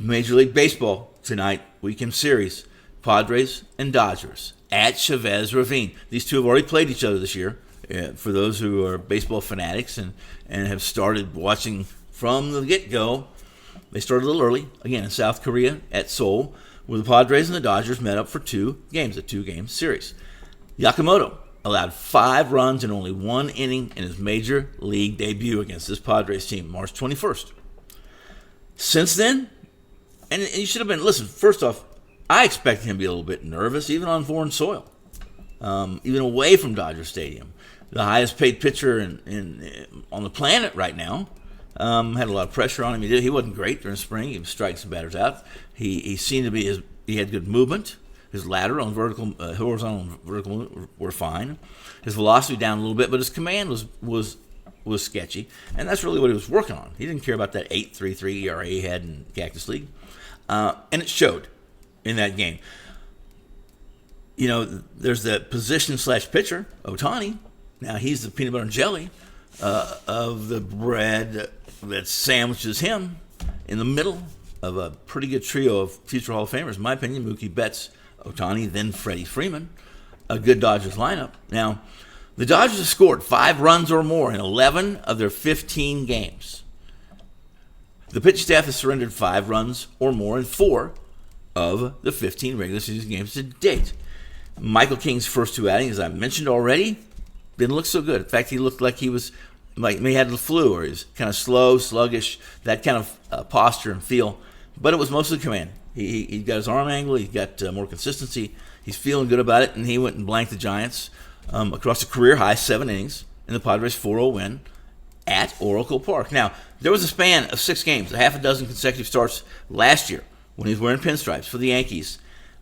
Major League Baseball tonight, weekend series, Padres and Dodgers at Chavez Ravine. These two have already played each other this year. For those who are baseball fanatics and have started watching from the get-go, they started a little early, again in South Korea at Seoul, where the Padres and the Dodgers met up for 2 games, a 2-game series. Yamamoto allowed 5 runs in only 1 inning in his major league debut against this Padres team, March 21st. Since then, and you should have been, listen, first off, I expected him to be a little bit nervous, even on foreign soil, even away from Dodger Stadium. The highest paid pitcher on the planet right now. Had a lot of pressure on him. He wasn't great during spring. He was striking some batters out. He seemed to be, he had good movement. His lateral and horizontal and vertical were fine. His velocity down a little bit, but his command was sketchy, and that's really what he was working on. He didn't care about that 8.33 ERA he had in Cactus League, and it showed in that game. You know, there's that position/pitcher, Ohtani. Now he's the peanut butter and jelly of the bread that sandwiches him in the middle of a pretty good trio of future Hall of Famers. In my opinion, Mookie Betts, Ohtani, then Freddie Freeman, a good Dodgers lineup. Now, the Dodgers have scored 5 runs or more in 11 of their 15 games. The pitching staff has surrendered 5 runs or more in 4 of the 15 regular season games to date. Michael King's first 2 outings, as I mentioned already, didn't look so good. In fact, he looked like he was like he had the flu, or he's kind of slow, sluggish, that kind of posture and feel. But it was mostly command. He got his arm angle, he got more consistency. He's feeling good about it, and he went and blanked the Giants across a career-high 7 innings in the Padres' 4-0 win at Oracle Park. Now, there was a span of 6 games, a half a dozen consecutive starts last year when he was wearing pinstripes for the Yankees.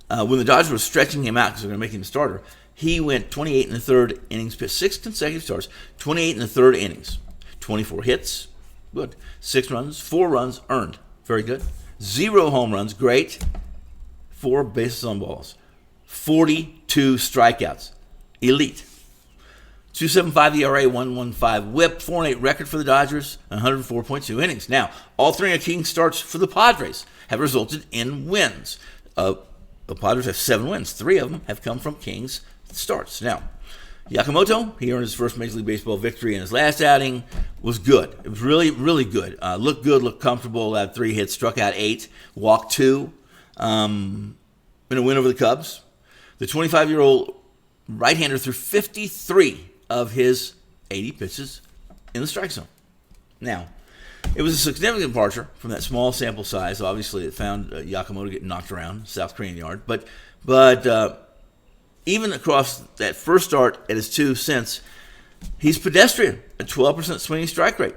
When the Dodgers were stretching him out because they were going to make him a starter, he went 28 in the 3rd innings, pitched 6 consecutive starts, 28 in the 3rd innings, 24 hits, good, 6 runs, 4 runs earned, very good, 0 home runs, great, 4 bases on balls, 42 strikeouts, elite, 2.75 ERA, 1.15 WHIP, 4-8 record for the Dodgers, 104.2 innings. Now, all 3 of King's starts for the Padres have resulted in wins. The Padres have 7 wins. 3 of them have come from King's starts. Now, Yamamoto, he earned his first Major League Baseball victory in his last outing, was good. It was really, really good. Looked good, looked comfortable, had 3 hits, struck out 8, walked 2, in a win over the Cubs. The 25-year-old right-hander threw 53 of his 80 pitches in the strike zone. Now, it was a significant departure from that small sample size. Obviously, it found Yamamoto getting knocked around, South Korean yard. But even across that first start at his 2 since, he's pedestrian, a 12% swinging strike rate,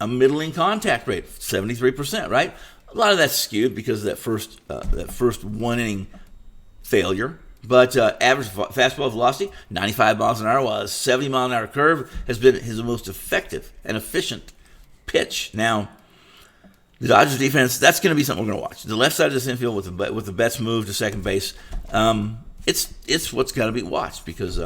a middling contact rate, 73%, right? A lot of that's skewed because of that first 1-inning failure. But average fastball velocity, 95 miles an hour, while his 70-mile-an-hour curve has been his most effective and efficient pitch. Now, the Dodgers defense, that's going to be something we're going to watch. The left side of this infield with the Betts move to second base, it's what's got to be watched because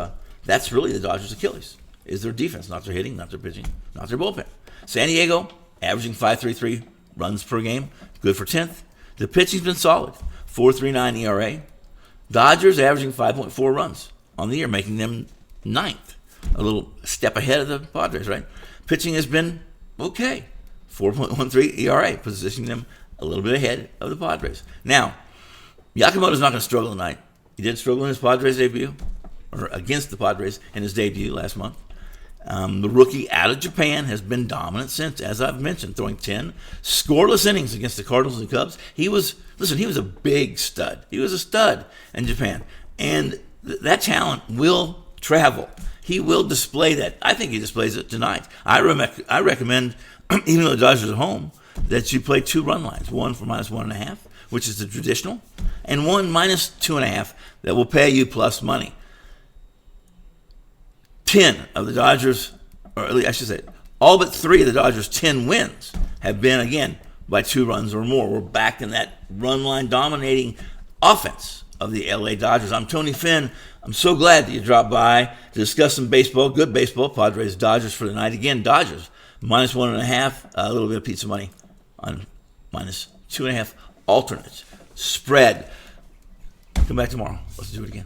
that's really the Dodgers' Achilles, is their defense, not their hitting, not their pitching, not their bullpen. San Diego, averaging 5.33 runs per game, good for 10th. The pitching's been solid, 4.39 ERA. Dodgers averaging 5.4 runs on the year, making them 9th. A little step ahead of the Padres, right? Pitching has been okay, 4.13 ERA, positioning them a little bit ahead of the Padres. Now, Yamamoto's not going to struggle tonight. He did struggle in his Padres debut, or against the Padres in his debut last month. The rookie out of Japan has been dominant since, as I've mentioned, throwing 10 scoreless innings against the Cardinals and Cubs. He was a big stud. He was a stud in Japan. And that talent will travel. He will display that. I think he displays it tonight. I recommend, even though the Dodgers are home, that you play 2 run lines, one for -1.5, which is the traditional, and one -2.5 that will pay you plus money. 10 of the Dodgers, or at least I should say, all but 3 of the Dodgers' 10 wins have been, again, by 2 runs or more. We're back in that run line dominating offense of the LA Dodgers. I'm Tony Finn. I'm so glad that you dropped by to discuss some baseball, good baseball, Padres, Dodgers for the night. Again, Dodgers, -1.5, a little bit of pizza money on -2.5 alternates, spread. Come back tomorrow. Let's do it again.